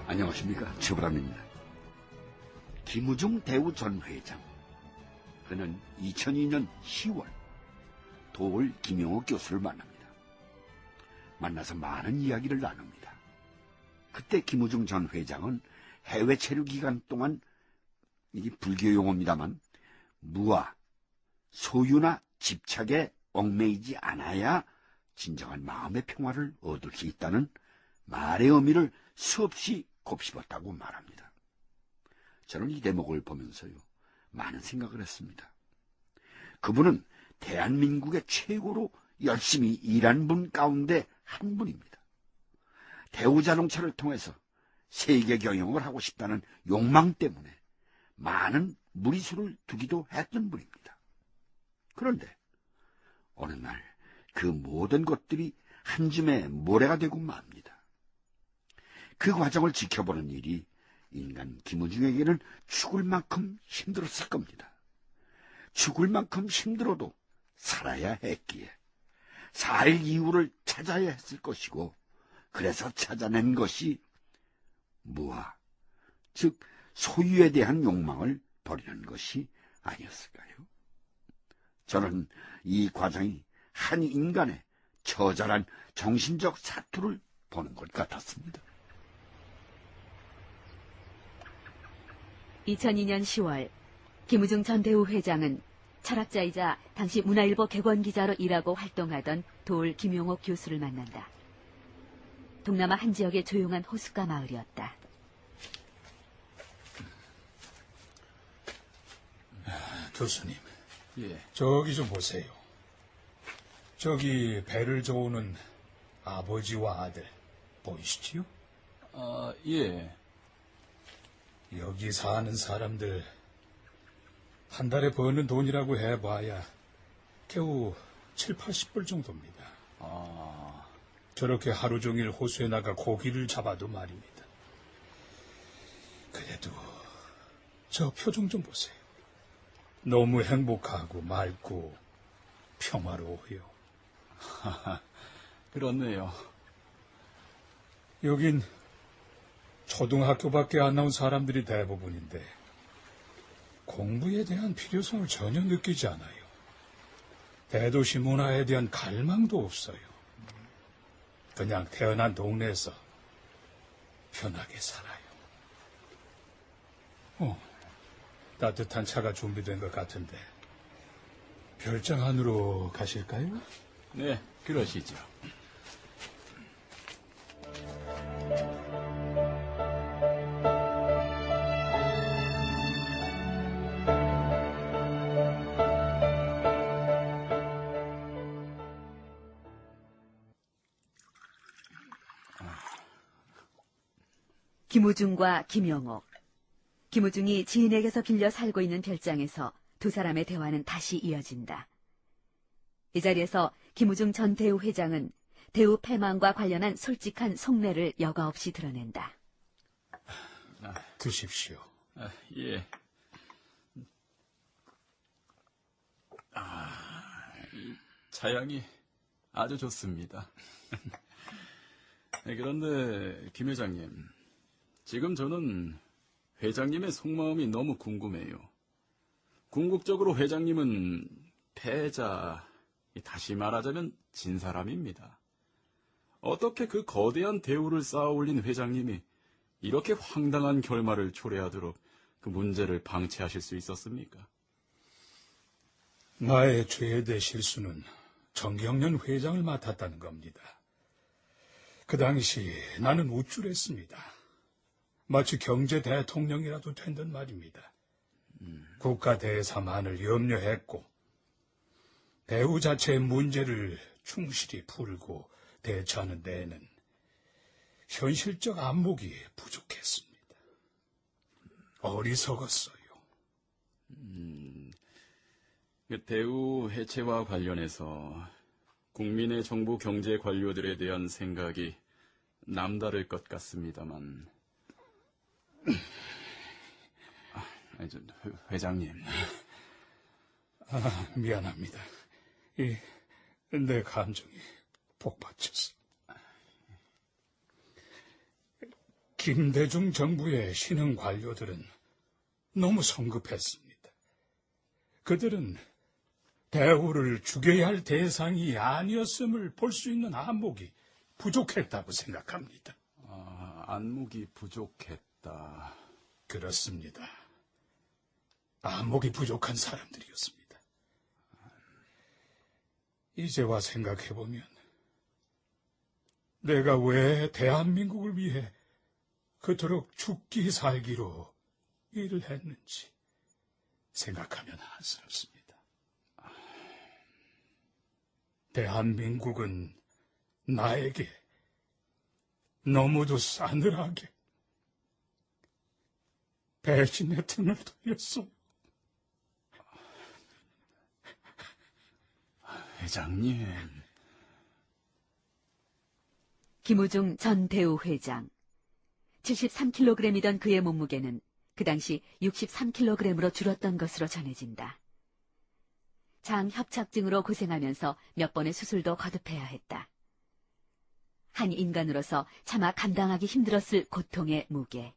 안녕하십니까, 최불암입니다. 김우중 대우 전 회장, 그는 2002년 10월 도올 김용옥 교수를 만납니다. 만나서 많은 이야기를 나눕니다. 그때 김우중 전 회장은 해외 체류 기간 동안, 이게 불교 용어입니다만, 무아, 소유나 집착에 얽매이지 않아야 진정한 마음의 평화를 얻을 수 있다는 말의 의미를 수없이 곱씹었다고 말합니다. 저는 이 대목을 보면서요, 많은 생각을 했습니다. 그분은 대한민국의 최고로 열심히 일한 분 가운데 한 분입니다. 대우자동차를 통해서 세계 경영을 하고 싶다는 욕망 때문에 많은 무리수를 두기도 했던 분입니다. 그런데 어느 날 그 모든 것들이 한 줌의 모래가 되고 맙니다. 그 과정을 지켜보는 일이 인간 김우중에게는 죽을 만큼 힘들었을 겁니다. 죽을 만큼 힘들어도 살아야 했기에 살 이유를 찾아야 했을 것이고, 그래서 찾아낸 것이 무아, 즉 소유에 대한 욕망을 버리는 것이 아니었을까요? 저는 이 과정이 한 인간의 처절한 정신적 사투를 보는 것 같았습니다. 2002년 10월, 김우중 전 대우 회장은 철학자이자 당시 문화일보 객원 기자로 일하고 활동하던 도올 김용옥 교수를 만난다. 동남아 한 지역의 조용한 호숫가 마을이었다. 교수님, 예. 저기 좀 보세요. 저기 배를 저우는 아버지와 아들 보이시지요? 아, 예. 여기 사는 사람들 한 달에 버는 돈이라고 해봐야 겨우 7, 80불 정도입니다. 아, 저렇게 하루 종일 호수에 나가 고기를 잡아도 말입니다. 그래도 저 표정 좀 보세요. 너무 행복하고 맑고 평화로워요. 그렇네요. 여긴 초등학교밖에 안 나온 사람들이 대부분인데 공부에 대한 필요성을 전혀 느끼지 않아요. 대도시 문화에 대한 갈망도 없어요. 그냥 태어난 동네에서 편하게 살아요. 따뜻한 차가 준비된 것 같은데 별장 안으로 가실까요? 네, 그러시죠. 김우중과 김용옥. 김우중이 지인에게서 빌려 살고 있는 별장에서 두 사람의 대화는 다시 이어진다. 이 자리에서 김우중 전 대우 회장은 대우 패망과 관련한 솔직한 속내를 여과 없이 드러낸다. 드십시오. 아, 예. 이 차향이 아주 좋습니다. 그런데 김 회장님, 지금 저는 회장님의 속마음이 너무 궁금해요. 궁극적으로 회장님은 패자, 다시 말하자면 진 사람입니다. 어떻게 그 거대한 대우를 쌓아 올린 회장님이 이렇게 황당한 결말을 초래하도록 그 문제를 방치하실 수 있었습니까? 나의 최대 실수는 정경련 회장을 맡았다는 겁니다. 그 당시 나는 우쭐했습니다. 마치 경제 대통령이라도 된 듯 말입니다. 국가 대사만을 염려했고 대우 자체의 문제를 충실히 풀고 대처하는 데에는 현실적 안목이 부족했습니다. 어리석었어요. 그 대우 해체와 관련해서 국민의 정부 경제 관료들에 대한 생각이 남다를 것 같습니다만, 회장님. 미안합니다. 내 감정이 복받쳤어. 김대중 정부의 신흥 관료들은 너무 성급했습니다. 그들은 대우를 죽여야 할 대상이 아니었음을 볼 수 있는 안목이 부족했다고 생각합니다. 안목이 부족했다. 그렇습니다. 안목이 부족한 사람들이었습니다. 이제와 생각해보면 내가 왜 대한민국을 위해 그토록 죽기 살기로 일을 했는지 생각하면 안쓰럽습니다. 대한민국은 나에게 너무도 싸늘하게 배신의 등을 돌렸어요. 회장님. 김우중 전 대우 회장. 73kg이던 그의 몸무게는 그 당시 63kg으로 줄었던 것으로 전해진다. 장 협착증으로 고생하면서 몇 번의 수술도 거듭해야 했다. 한 인간으로서 차마 감당하기 힘들었을 고통의 무게.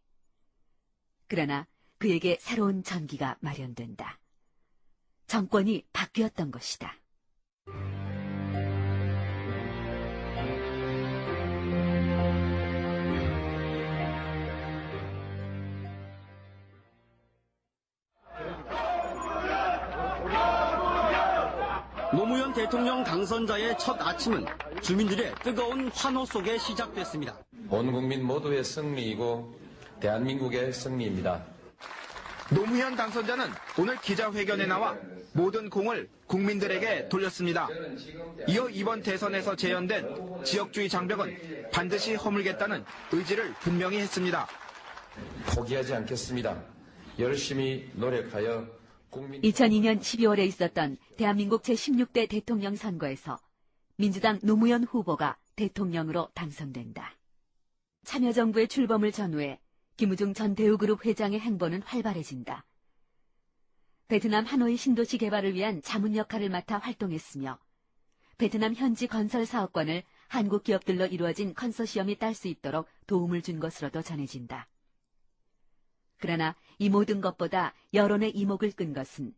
그러나 그에게 새로운 전기가 마련된다. 정권이 바뀌었던 것이다. 노무현 대통령 당선자의 첫 아침은 주민들의 뜨거운 환호 속에 시작됐습니다. 온 국민 모두의 승리이고 대한민국의 승리입니다. 노무현 당선자는 오늘 기자회견에 나와 모든 공을 국민들에게 돌렸습니다. 이어 이번 대선에서 재연된 지역주의 장벽은 반드시 허물겠다는 의지를 분명히 했습니다. 포기하지 않겠습니다. 열심히 노력하여 2002년 12월에 있었던 대한민국 제16대 대통령 선거에서 민주당 노무현 후보가 대통령으로 당선된다. 참여정부의 출범을 전후해 김우중 전 대우그룹 회장의 행보는 활발해진다. 베트남 하노이 신도시 개발을 위한 자문 역할을 맡아 활동했으며 베트남 현지 건설 사업권을 한국 기업들로 이루어진 컨소시엄이 딸 수 있도록 도움을 준 것으로도 전해진다. 그러나 이 모든 것보다 여론의 이목을 끈 것은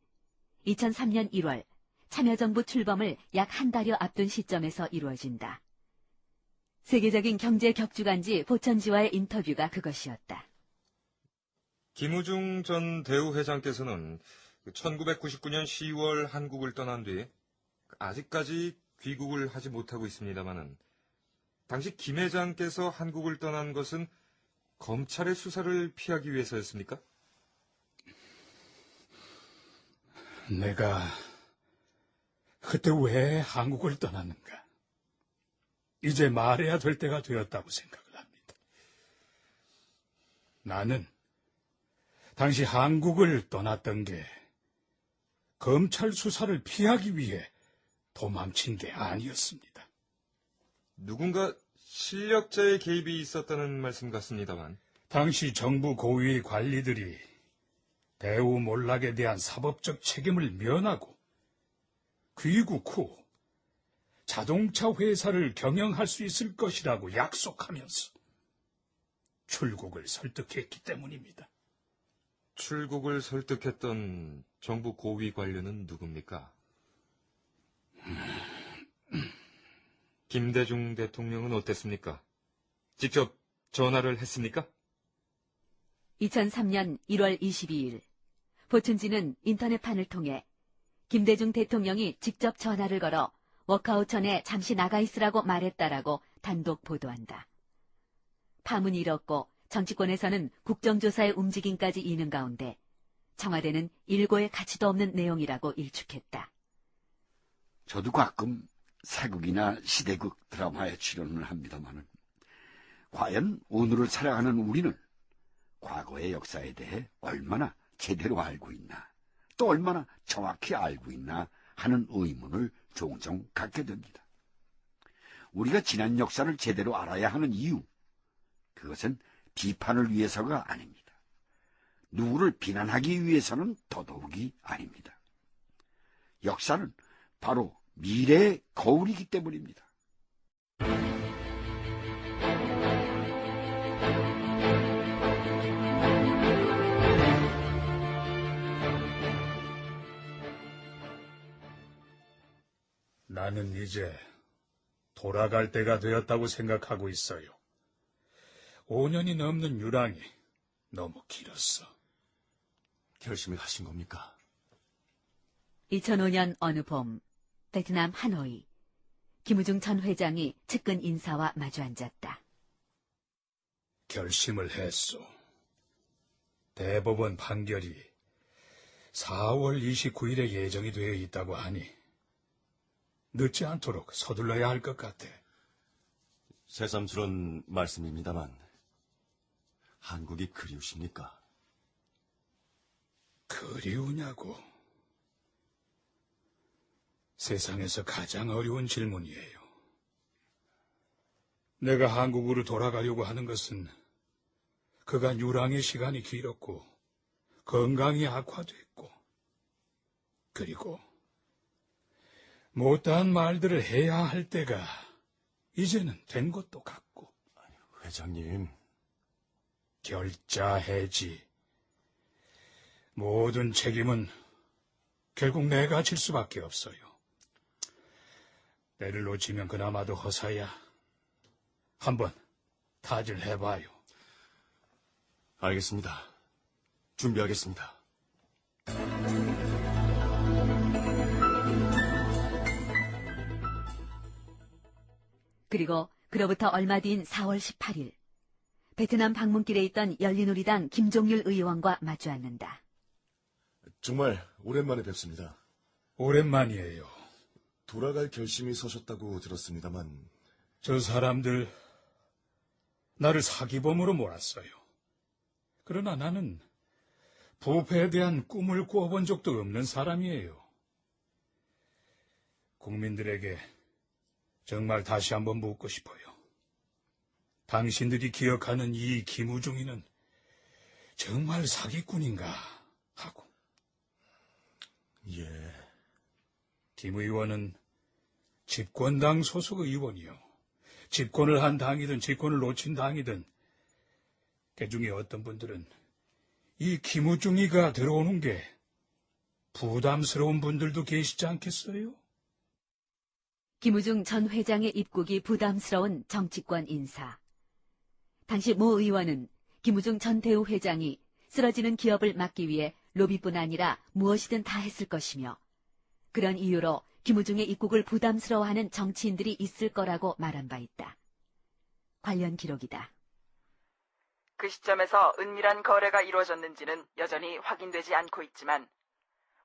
2003년 1월 참여정부 출범을 약 한 달여 앞둔 시점에서 이루어진다. 세계적인 경제 격주간지 보천지와의 인터뷰가 그것이었다. 김우중 전 대우 회장께서는 1999년 10월 한국을 떠난 뒤 아직까지 귀국을 하지 못하고 있습니다마는 당시 김 회장께서 한국을 떠난 것은 검찰의 수사를 피하기 위해서였습니까? 내가 그때 왜 한국을 떠났는가? 이제 말해야 될 때가 되었다고 생각을 합니다. 나는 당시 한국을 떠났던 게 검찰 수사를 피하기 위해 도망친 게 아니었습니다. 누군가 실력자의 개입이 있었다는 말씀 같습니다만. 당시 정부 고위 관리들이 대우 몰락에 대한 사법적 책임을 면하고 귀국 후 자동차 회사를 경영할 수 있을 것이라고 약속하면서 출국을 설득했기 때문입니다. 출국을 설득했던 정부 고위 관료는 누굽니까? 김대중 대통령은 어땠습니까? 직접 전화를 했습니까? 2003년 1월 22일 보춘지는 인터넷판을 통해 김대중 대통령이 직접 전화를 걸어 워크아웃 전에 잠시 나가 있으라고 말했다라고 단독 보도한다. 파문이 일었고 정치권에서는 국정조사의 움직임까지 이는 가운데 청와대는 일고의 가치도 없는 내용이라고 일축했다. 저도 가끔 사극이나 시대극 드라마에 출연을 합니다마는 과연 오늘을 살아가는 우리는 과거의 역사에 대해 얼마나 제대로 알고 있나, 또 얼마나 정확히 알고 있나 하는 의문을 종종 갖게 됩니다. 우리가 지난 역사를 제대로 알아야 하는 이유, 그것은 비판을 위해서가 아닙니다. 누구를 비난하기 위해서는 더더욱이 아닙니다. 역사는 바로 미래의 거울이기 때문입니다. 나는 이제 돌아갈 때가 되었다고 생각하고 있어요. 5년이 넘는 유랑이 너무 길었어. 결심을 하신 겁니까? 2005년 어느 봄, 베트남 하노이, 김우중 전 회장이 측근 인사와 마주 앉았다. 결심을 했소. 대법원 판결이 4월 29일에 예정이 되어 있다고 하니 늦지 않도록 서둘러야 할 것 같아. 새삼스런 말씀입니다만 한국이 그리우십니까? 그리우냐고. 세상에서 가장 어려운 질문이에요. 내가 한국으로 돌아가려고 하는 것은 그간 유랑의 시간이 길었고 건강이 악화됐고 그리고 못다한 말들을 해야 할 때가 이제는 된 것도 같고. 회장님. 결자해지. 모든 책임은 결국 내가 질 수밖에 없어요. 때를 놓치면 그나마도 허사야. 한번 타질 해봐요. 알겠습니다. 준비하겠습니다. 그리고 그로부터 얼마 뒤인 4월 18일, 베트남 방문길에 있던 열린우리당 김종률 의원과 마주 앉는다. 정말 오랜만에 뵙습니다. 오랜만이에요. 돌아갈 결심이 서셨다고 들었습니다만. 저 사람들 나를 사기범으로 몰았어요. 그러나 나는 부패에 대한 꿈을 꾸어본 적도 없는 사람이에요. 국민들에게 정말 다시 한번 묻고 싶어요. 당신들이 기억하는 이 김우중이는 정말 사기꾼인가 하고. 예. 김 의원은 집권당 소속 의원이요. 집권을 한 당이든 집권을 놓친 당이든 그중에 어떤 분들은 이 김우중이가 들어오는 게 부담스러운 분들도 계시지 않겠어요? 김우중 전 회장의 입국이 부담스러운 정치권 인사. 당시 모 의원은 김우중 전 대우 회장이 쓰러지는 기업을 막기 위해 로비뿐 아니라 무엇이든 다 했을 것이며 그런 이유로 김우중의 입국을 부담스러워하는 정치인들이 있을 거라고 말한 바 있다. 관련 기록이다. 그 시점에서 은밀한 거래가 이루어졌는지는 여전히 확인되지 않고 있지만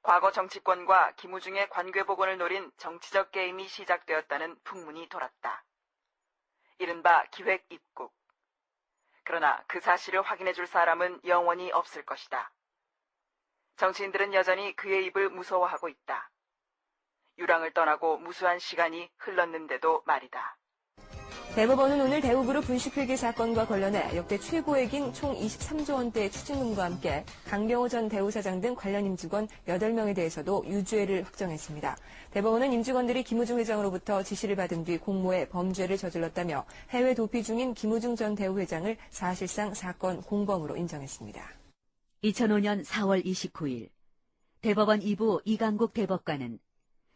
과거 정치권과 김우중의 관괴복원을 노린 정치적 게임이 시작되었다는 풍문이 돌았다. 이른바 기획 입국. 그러나 그 사실을 확인해줄 사람은 영원히 없을 것이다. 정치인들은 여전히 그의 입을 무서워하고 있다. 유랑을 떠나고 무수한 시간이 흘렀는데도 말이다. 대법원은 오늘 대우그룹 분식회계 사건과 관련해 역대 최고액인 총 23조 원대의 추징금과 함께 강병호 전 대우사장 등 관련 임직원 8명에 대해서도 유죄를 확정했습니다. 대법원은 임직원들이 김우중 회장으로부터 지시를 받은 뒤 공모해 범죄를 저질렀다며 해외 도피 중인 김우중 전 대우회장을 사실상 사건 공범으로 인정했습니다. 2005년 4월 29일 대법원 2부 이강국 대법관은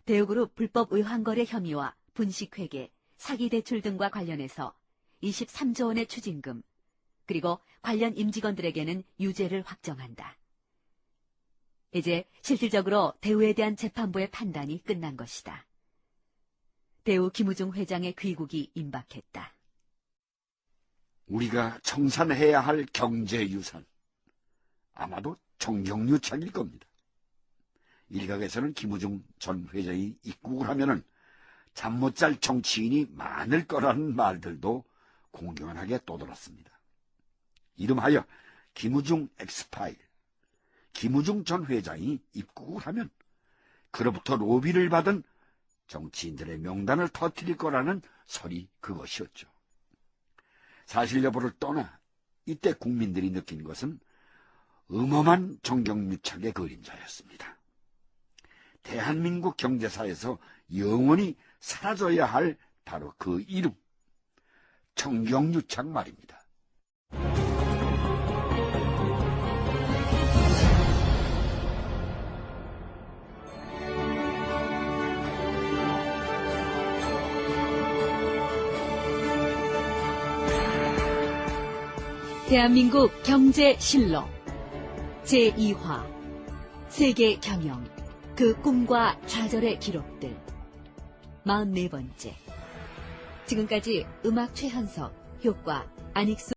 대우그룹 불법 외환거래 혐의와 분식회계, 사기대출 등과 관련해서 23조 원의 추징금, 그리고 관련 임직원들에게는 유죄를 확정한다. 이제 실질적으로 대우에 대한 재판부의 판단이 끝난 것이다. 대우 김우중 회장의 귀국이 임박했다. 우리가 청산해야 할 경제유산, 아마도 정경유착일 겁니다. 일각에서는 김우중 전 회장이 입국을 하면은 잠 못 잘 정치인이 많을 거라는 말들도 공견하게 떠돌았습니다. 이름하여 김우중 엑스파일, 김우중 전 회장이 입국을 하면 그로부터 로비를 받은 정치인들의 명단을 터뜨릴 거라는 설이 그것이었죠. 사실 여부를 떠나 이때 국민들이 느낀 것은 음험한 정경유착의 그림자였습니다. 대한민국 경제사에서 영원히 사라져야 할 바로 그 이름, 정경유착 말입니다. 대한민국 경제 실록 제2화 세계 경영 그 꿈과 좌절의 기록들 44번째 지금까지 음악 최현석 효과 안익수